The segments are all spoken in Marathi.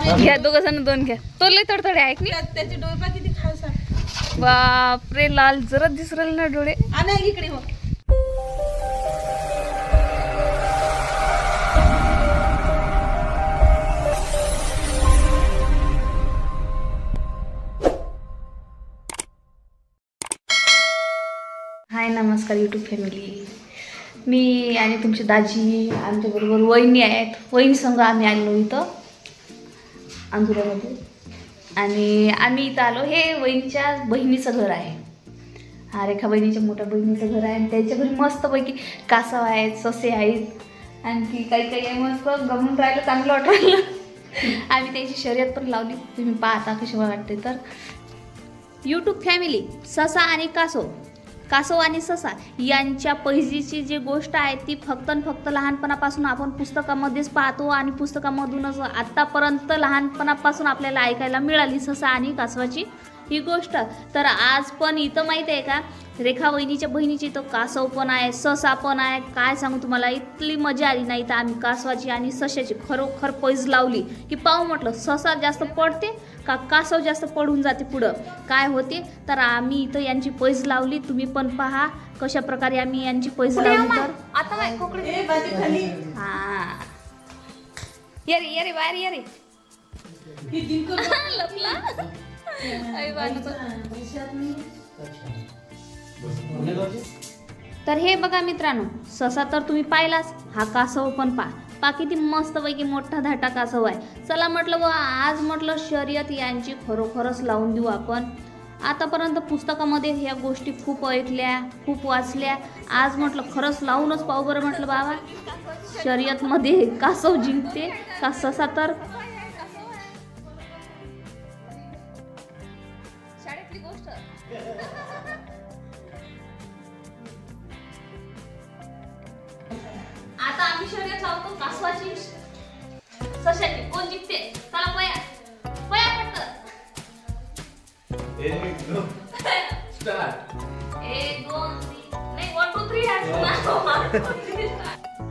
घ्या दोघ जण दोन घ्या. तो लय तडतडे आहे की त्याचे डोळे पा किती खास आहे. बापरे लाल जरा दिसू राहिले ना डोळे. नाही इकडे हो. हाय नमस्कार यूट्यूब फॅमिली. मी आणि तुमची दाजी आमच्याबरोबर वहिनी आहेत. वहिनी संग आम्ही आलो इथं अंजुऱ्यामध्ये आणि आम्ही इथं आलो. हे वहिनीच्या बहिणीचं घर आहे. हा रेखा बहिणीच्या मोठ्या बहिणीचं घर आहे आणि त्यांच्या घरी मस्तपैकी कासव आहेत, ससे आहेत आणखी काही काही आहे. मस्त गमून राहिलं, चांगलं वाटलं. आम्ही त्यांची शर्यत पण लावली. तुम्ही पाहता कशी वाटते. तर यूट्यूब फॅमिली ससा आणि कासव आणि ससा यांच्या पहिलीची जी गोष्ट आहे ती फक्त लहानपणापासून आपण पुस्तकामध्येच पाहतो आणि पुस्तकामधूनच आत्तापर्यंत लहानपणापासून आपल्याला ऐकायला मिळाली ससा आणि कासवाची ही गोष्ट. तर आज पण इथं माहीत आहे का, रेखा वहिनीच्या बहिणीची तो कासव पण आहे, ससा पण आहे. काय सांगू तुम्हाला, इतकी मजा आली नाही. तर आम्ही कासवाची आणि सशाची खरोखर पैज लावली की पाहू म्हटलं ससा जास्त पडते का कासव जास्त पडून जाते पुढं काय होते. तर आम्ही इथं यांची पैज लावली. तुम्ही पण पहा कशा प्रकारे आम्ही यांची पैज लावली. तर आता काय कोकडे हा ये रे बाहेर ये रे लपला. तर हे बघा मित्रांनो, ससा तर तुम्ही पाहिलाच, हा कासव पण पहा किती मस्तपैकी मोठा धाटा कासव आहे. चला म्हटलं व आज म्हटलं शर्यत यांची खरोखरच लावून देऊ आपण. आतापर्यंत पुस्तकामध्ये ह्या गोष्टी खूप ऐकल्या, खूप वाचल्या. आज म्हटलं खरंच लावूनच पाहू बरं. म्हटलं बाबा शर्यतमध्ये कासव जिंकते का ससा. तर शाळेतली गोष्ट. आता आम्ही शर्यत लावतो कासवाची सशाची. कोण जिंकते चला पया पटकन. 1 2 नाही 1 2 3.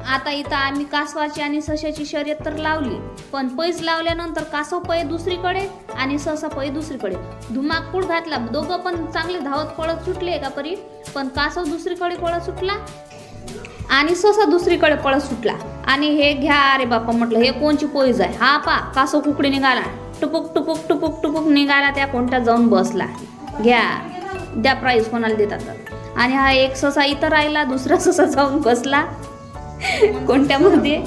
आता इथं आम्ही कासवाची आणि सशाची शर्यत तर लावली, पण पैज लावल्यानंतर कासव पै दुसरीकडे आणि ससा पै दुसरीकडे. धुमाकूळ घातला. दोघं पण चांगले धावत पळत सुटले का परी, पण कासव दुसरीकडे पळत सुटला आणि ससा दुसरीकडे पळत सुटला. आणि हे घ्या अरे बापा म्हटलं हे कोणची पोईज आहे. हा पा कासव कुकडे निघाला, टुपुक टुपुक टुपुक टुपुक निघाला, त्या कोणत्या जाऊन बसला. घ्या द्या प्राईज कोणाला देतात. आणि हा एक ससा इथं राहिला, दुसरा ससा जाऊन बसला कोणत्यामध्ये.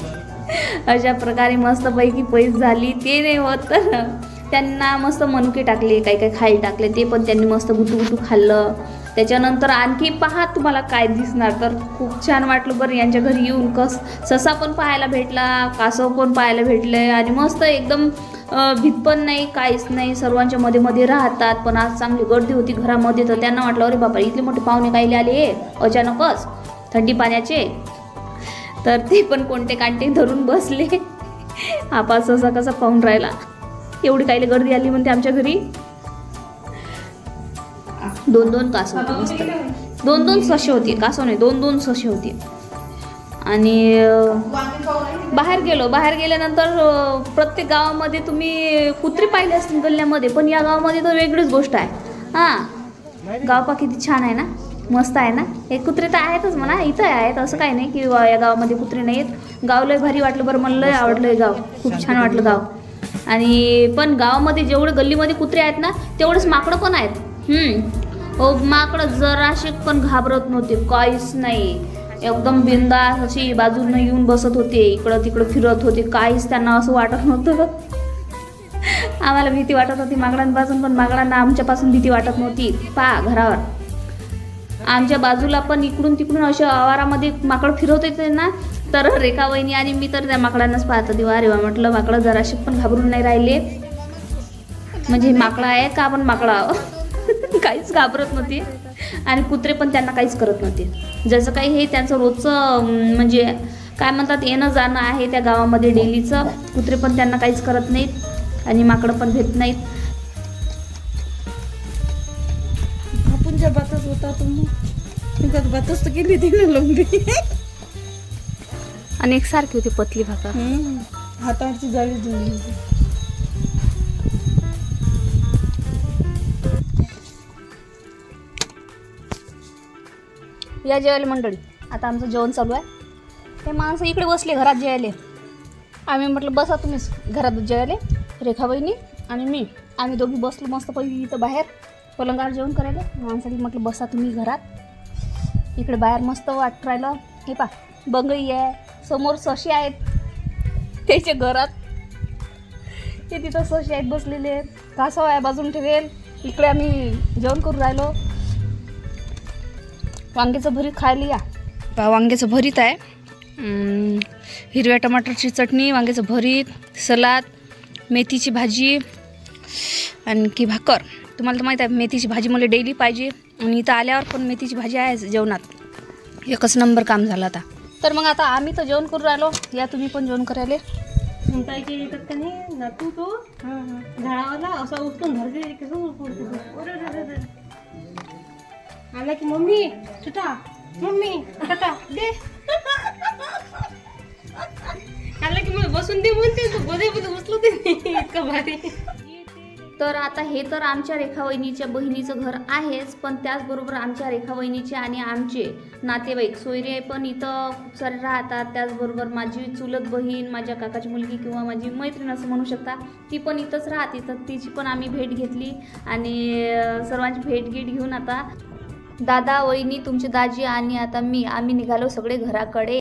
अशा प्रकारे मस्तपैकी पैज झाली. ते नाही होत तर त्यांना मस्त मनुके टाकले, काही खायला टाकले, ते पण त्यांनी मस्त गुटू खाल्लं. त्याच्यानंतर आणखी पहा तुम्हाला काय दिसणार. तर खूप छान वाटलं बरं यांच्या घरी येऊन. ससा पण पाहायला भेटला, कासव पण पाहायला भेटले आणि मस्त एकदम भीत पण नाही, काहीच नाही. सर्वांच्या मध्ये राहतात. पण आज चांगली गर्दी होती घरामध्ये. तर त्यांना वाटलं अरे बाबा इथले मोठे पाहुणे कायले आले अचानकच थंडी पाण्याचे. तर ते पण कोणते कांटे धरून बसले. आपा ससा कसा पाहून राहिला, एवढी कायले गर्दी आली म्हणते आमच्या घरी. 2 कासव होते मस्त, 2 ससे होते. कासव नाही 2 ससे होते. आणि बाहेर गेल्यानंतर प्रत्येक गावामध्ये तुम्ही कुत्री पाहिले असतील गल्ल्यामध्ये, पण या गावामध्ये तर वेगळीच गोष्ट आहे. हां गाव पा किती छान आहे ना, मस्त आहे ना. हे कुत्रे तर आहेतच म्हणा, इथं आहेत असं काही नाही की या गावामध्ये कुत्रे नाही आहेत. गाव लय भारी वाटलं बरं, मला लय आवडलं हे गाव, खूप छान वाटलं गाव. आणि पण गावामध्ये जेवढे गल्लीमध्ये कुत्रे आहेत ना तेवढेच माकडं पण आहेत. माकडं जराशे पण घाबरत नव्हते, काहीच नाही. एकदम बिंदास अशी बाजूनं येऊन बसत होते, इकडं तिकडं फिरत होते. काहीच त्यांना असं वाटत नव्हतं. आम्हाला भीती वाटत होती माकडांपासून, पण माकडांना आमच्यापासून भीती वाटत नव्हती. पहा घरावर आमच्या बाजूला पण इकडून तिकडून अशा आवारामध्ये माकड फिरवत येते ना. तर रेखा वहिनी आणि मी तर त्या माकडांनाच पाहत होती. अरे वा म्हटलं माकडं जराशे पण घाबरून नाही राहिले. म्हणजे माकडं आहे का आपण माकडं आहोत. काहीच घाबरत नव्हते. आणि कुत्रे पण त्यांना काहीच करत नव्हते. जसं काही हे त्यांचं रोजचं म्हणजे काय म्हणतात येणं जाणं आहे त्या गावामध्ये डेलीचं. कुत्रे पण त्यांना काहीच करत नाहीत आणि माकडं पण भेट नाहीत. आपण ज्या बातच होता तुम्ही बातच तर केली ती ना लंबी आणि एकसारखी होती पतली भाकर. हातावरची जाळी जुळली होती. या जेवायला मंडळी. आता आमचं जेवण चालू आहे. ते माणसं इकडे बसले घरात जेवायले. आम्ही म्हटलं बसा तुम्हीच घरात जेवायले, रेखा वहिनी आणि मी. आम्ही दोघी बसलो मस्त पैकी इथं बाहेर पलंगावर जेवण करायला. माणसाने म्हटलं बसा तुम्ही घरात. इकडे बाहेर मस्त वाटत राहिलं. हे पा बंगई आहे, समोर सशी आहेत त्याच्या घरात. ते तिथं सशी आहेत बसलेले. कासव आहे बाजून ठेवेल. इकडे आम्ही जेवण करून राहिलो. वांग्याचं भरीत खायला या. पहा वांग्याचं भरीत आहे, हिरव्या टमाटरची चटणी, वांग्याचं भरीत, सलाद, मेथीची भाजी आणखी भाकर. तुम्हाला तर माहीत आहे मेथीची भाजी मला डेली पाहिजे आणि इथं आल्यावर पण मेथीची भाजी आहे जेवणात. एकच नंबर काम झालं आता. तर मग आता आम्ही तर जेवण करून राहिलो. या तुम्ही पण जेवण करायला. सुनताईच्या येतात का नाही नातू तो झाडावाला असा उठून धरते कसं आला की मम्मी छुटा मम्मी छुटा दे आला की मग बसून दे म्हणते तू बदे बदे उचलू दे इतकं भारी. तर आता हे तर आमच्या रेखा वहिनीच्या बहिणीचं घर आहेच, पण त्याचबरोबर आमच्या रेखा वहिनीचे आणि आमचे नातेवाईक सोयरे पण इथं खूप सारे राहतात. त्याचबरोबर माझी चुलत बहीण, माझ्या काकाची मुलगी किंवा माझी मैत्रीण असं म्हणू शकता, ती पण इथंच राहते. तर तिची पण आम्ही भेट घेतली आणि सर्वांची भेट घेऊन आता दादा, वहिनी, तुमची दाजी आणि आता आम्ही निघालो सगळे घराकडे.